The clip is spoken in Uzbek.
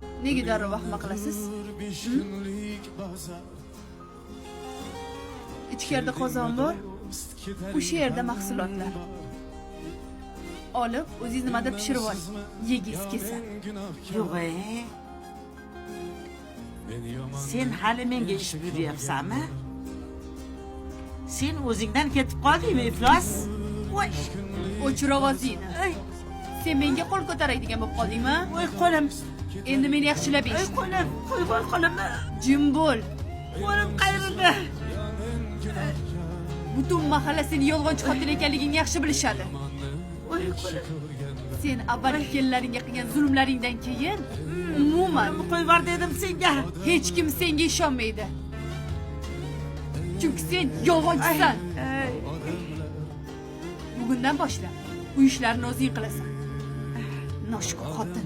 Nega darrov vahma qilasiz? Ichkarida qozon bor. O'sha yerda mahsulotlar. Olib, o'zingiz nimada pishirib oling. Yegingiz kelsa. Yo'q, sen hali menga ish buyuryapsanmi? Sen o'zingdan ketib qoldingmi, iflos? Voy, O'chir ovozingni. Sen menga qo'l ko'taradigan bo'lib qoldingmi? voy qo'lim. Endi meni yaxshilab Ey eshit. qo'lim, qo'y qo'limni. Jim bo'l. Qo'lim qayerda? Butun mahalla seni yolg'onchi xotin ekanligingni yaxshi bilishadi. Voy qo'lim. Sen avvalgi kelinlaringga qilgan zulmlaringdan keyin umuman Qo'y bor dedim senga. hech kim senga ishonmaydi. Chunki sen yolg'onchisan. Ay. Bugundan boshlab bu ishlarni o'zing qilasan. Noshukr xotin.